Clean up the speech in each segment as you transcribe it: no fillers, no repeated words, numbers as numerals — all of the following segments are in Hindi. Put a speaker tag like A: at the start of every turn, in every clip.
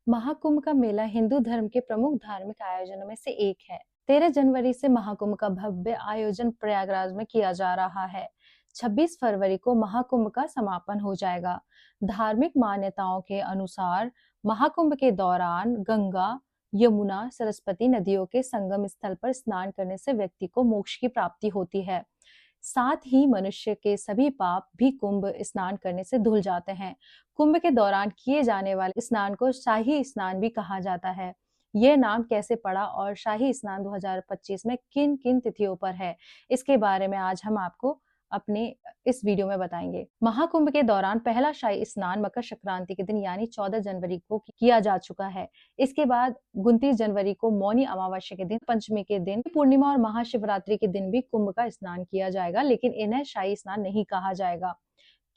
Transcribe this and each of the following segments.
A: महाकुंभ का मेला हिंदू धर्म के प्रमुख धार्मिक आयोजनों में से एक है। 13 जनवरी से महाकुंभ का भव्य आयोजन प्रयागराज में किया जा रहा है। 26 फरवरी को महाकुंभ का समापन हो जाएगा। धार्मिक मान्यताओं के अनुसार महाकुंभ के दौरान गंगा, यमुना, सरस्वती नदियों के संगम स्थल पर स्नान करने से व्यक्ति को मोक्ष की प्राप्ति होती है। साथ ही मनुष्य के सभी पाप भी कुंभ स्नान करने से धुल जाते हैं। कुंभ के दौरान किए जाने वाले स्नान को शाही स्नान भी कहा जाता है। यह नाम कैसे पड़ा और शाही स्नान 2025 में किन किन तिथियों पर है, इसके बारे में आज हम आपको अपने इस वीडियो में बताएंगे। महाकुंभ के दौरान पहला शाही स्नान मकर संक्रांति के दिन यानी 14 जनवरी को किया जा चुका है। इसके बाद 29 जनवरी को मौनी अमावस्या के दिन, पंचमी के दिन, पूर्णिमा और महाशिवरात्रि के दिन भी कुंभ का स्नान किया जाएगा, लेकिन इन्हें शाही स्नान नहीं कहा जाएगा।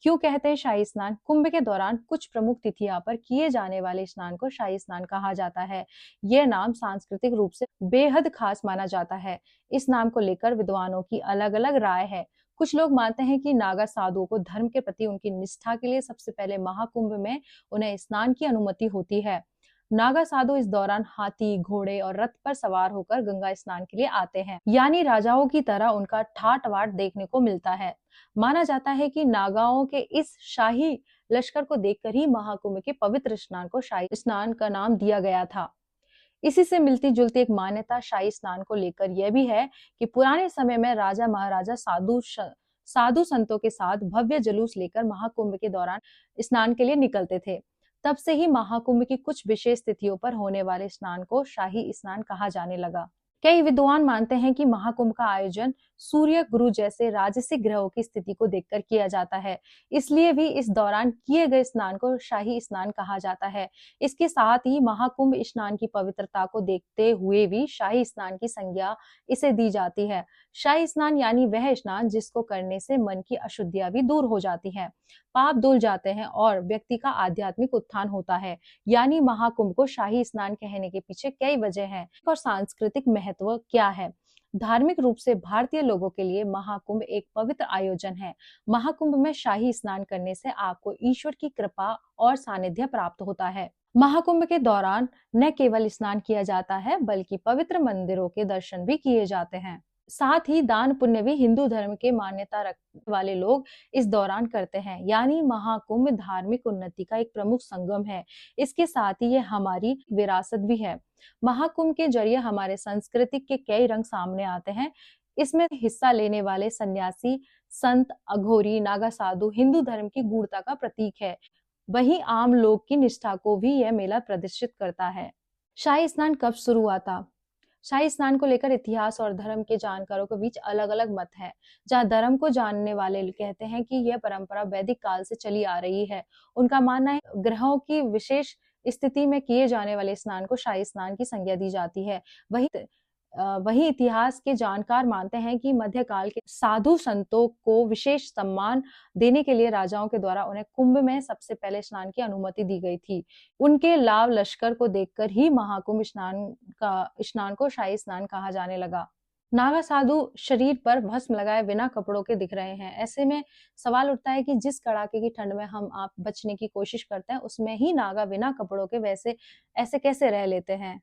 A: क्यों कहते हैं शाही स्नान? कुंभ के दौरान कुछ प्रमुख तिथियों पर किए जाने वाले स्नान को शाही स्नान कहा जाता है। यह नाम सांस्कृतिक रूप से बेहद खास माना जाता है। इस नाम को लेकर विद्वानों की अलग अलग राय है। कुछ लोग मानते हैं कि नागा साधुओं को धर्म के प्रति उनकी निष्ठा के लिए सबसे पहले महाकुंभ में उन्हें स्नान की अनुमति होती है। नागा साधु इस दौरान हाथी, घोड़े और रथ पर सवार होकर गंगा स्नान के लिए आते हैं, यानी राजाओं की तरह उनका ठाट बाट देखने को मिलता है। माना जाता है कि नागाओं के इस शाही लश्कर को देखकर ही महाकुंभ के पवित्र स्नान को शाही स्नान का नाम दिया गया था। इसी से मिलती जुलती एक मान्यता शाही स्नान को लेकर यह भी है कि पुराने समय में राजा महाराजा साधु संतों के साथ भव्य जुलूस लेकर महाकुंभ के दौरान स्नान के लिए निकलते थे। तब से ही महाकुंभ की कुछ विशेष तिथियों पर होने वाले स्नान को शाही स्नान कहा जाने लगा। कई विद्वान मानते हैं कि महाकुंभ का आयोजन सूर्य, गुरु जैसे राजसिक ग्रहों की स्थिति को देखकर किया जाता है, इसलिए भी इस दौरान किए गए स्नान को शाही स्नान कहा जाता है। इसके साथ ही महाकुंभ स्नान की पवित्रता को देखते हुए भी शाही स्नान की संज्ञा इसे दी जाती है। शाही स्नान यानी वह स्नान जिसको करने से मन की अशुद्धियां भी दूर हो जाती हैं, पाप धुल जाते हैं और व्यक्ति का आध्यात्मिक उत्थान होता है। यानी महाकुंभ को शाही स्नान कहने के पीछे कई वजह हैं और सांस्कृतिक महत्व क्या है। धार्मिक रूप से भारतीय लोगों के लिए महाकुंभ एक पवित्र आयोजन है। महाकुंभ में शाही स्नान करने से आपको ईश्वर की कृपा और सानिध्य प्राप्त होता है। महाकुंभ के दौरान न केवल स्नान किया जाता है बल्कि पवित्र मंदिरों के दर्शन भी किए जाते हैं। साथ ही दान पुण्य भी हिंदू धर्म के मान्यता रखने वाले लोग इस दौरान करते हैं। यानी महाकुंभ धार्मिक उन्नति का एक प्रमुख संगम है। इसके साथ ही ये हमारी विरासत भी है। महाकुंभ के जरिए हमारे संस्कृति के कई रंग सामने आते हैं। इसमें हिस्सा लेने वाले सन्यासी, संत, अघोरी, नागा साधु हिंदू धर्म की गूढ़ता का प्रतीक है। वहीं आम लोग की निष्ठा को भी यह मेला प्रदर्शित करता है। शाही स्नान कब शुरू हुआ था? शाही स्नान को लेकर इतिहास और धर्म के जानकारों के बीच अलग अलग मत है। जहां धर्म को जानने वाले कहते हैं कि यह परंपरा वैदिक काल से चली आ रही है। उनका मानना है ग्रहों की विशेष स्थिति में किए जाने वाले स्नान को शाही स्नान की संज्ञा दी जाती है। वही इतिहास के जानकार मानते हैं कि मध्यकाल के साधु संतों को विशेष सम्मान देने के लिए राजाओं के द्वारा उन्हें कुंभ में सबसे पहले स्नान की अनुमति दी गई थी। उनके लाव लश्कर को देखकर ही महाकुंभ स्नान को शाही स्नान कहा जाने लगा। नागा साधु शरीर पर भस्म लगाए बिना कपड़ों के दिख रहे हैं। ऐसे में सवाल उठता है कि जिस कड़ाके की ठंड में हम आप बचने की कोशिश करते हैं, उसमें ही नागा बिना कपड़ों के वैसे ऐसे कैसे रह लेते हैं?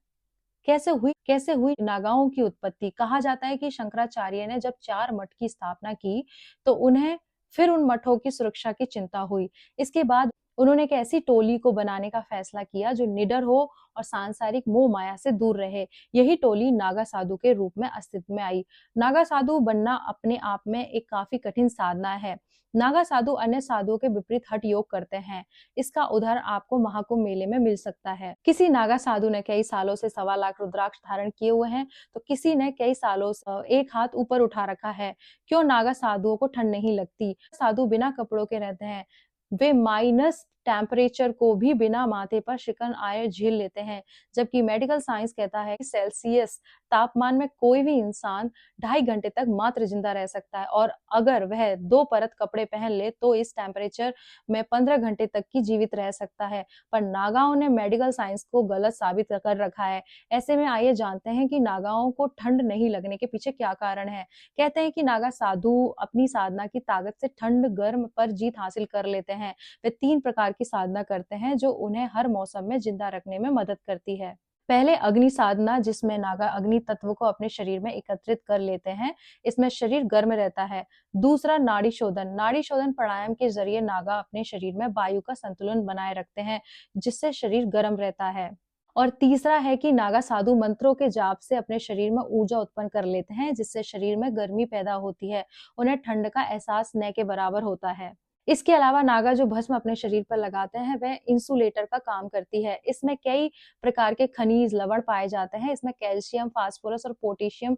A: कैसे हुई नागाओं की उत्पत्ति? कहा जाता है कि शंकराचार्य ने जब 4 मठ की स्थापना की तो उन्हें फिर उन मठों की सुरक्षा की चिंता हुई। इसके बाद उन्होंने एक ऐसी टोली को बनाने का फैसला किया जो निडर हो और सांसारिक मोह माया से दूर रहे। यही टोली नागा साधु के रूप में अस्तित्व में आई। नागा साधु बनना अपने आप में एक काफी कठिन साधना है। नागा साधु अन्य साधुओं के विपरीत हठ योग करते हैं। इसका उदाहरण आपको महाकुंभ मेले में मिल सकता है। किसी नागा साधु ने कई सालों से 1.25 लाख रुद्राक्ष धारण किए हुए हैं, तो किसी ने कई सालों से एक हाथ ऊपर उठा रखा है। क्यों नागा साधुओं को ठंड नहीं लगती? साधु बिना कपड़ों के रहते हैं। वे माइनस टेम्परेचर को भी बिना माथे पर शिकन आए झेल लेते हैं। जबकि मेडिकल साइंस कहता है कि सेल्सियस तापमान में कोई भी इंसान 2.5 घंटे तक मात्र जिंदा रह सकता है, और अगर वह 2 परत कपड़े पहन ले तो इस टेम्परेचर में 15 घंटे तक की जीवित रह सकता है। पर नागाओं ने मेडिकल साइंस को गलत साबित कर रखा है। ऐसे में आइए जानते हैं कि नागाओं को ठंड नहीं लगने के पीछे क्या कारण है। कहते हैं कि नागा साधु अपनी साधना की ताकत से ठंड गर्म पर जीत हासिल कर लेते हैं। वे 3 प्रकार प्रकार की साधना करते हैं जो उन्हें हर मौसम में जिंदा रखने में मदद करती है। पहले अग्नि साधना, जिसमें नागा अग्नि तत्व को अपने शरीर में एकत्रित कर लेते हैं, इसमें शरीर गर्म रहता है। दूसरा नाड़ी शोधन, नाड़ी शोधन प्राणायाम के जरिए नागा अपने शरीर में वायु का संतुलन बनाए रखते हैं, जिससे शरीर गर्म रहता है। और तीसरा है कि नागा साधु मंत्रों के जाप से अपने शरीर में ऊर्जा उत्पन्न कर लेते हैं, जिससे शरीर में गर्मी पैदा होती है, उन्हें ठंड का एहसास न के बराबर होता है। इसके अलावा नागा जो भस्म अपने शरीर पर लगाते हैं वह इंसुलेटर का काम करती है। इसमें कई प्रकार के खनिज लवण पाए जाते हैं। इसमें कैल्शियम, फास्फोरस और पोटेशियम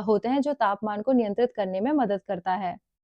A: होते हैं, जो तापमान को नियंत्रित करने में मदद करता है।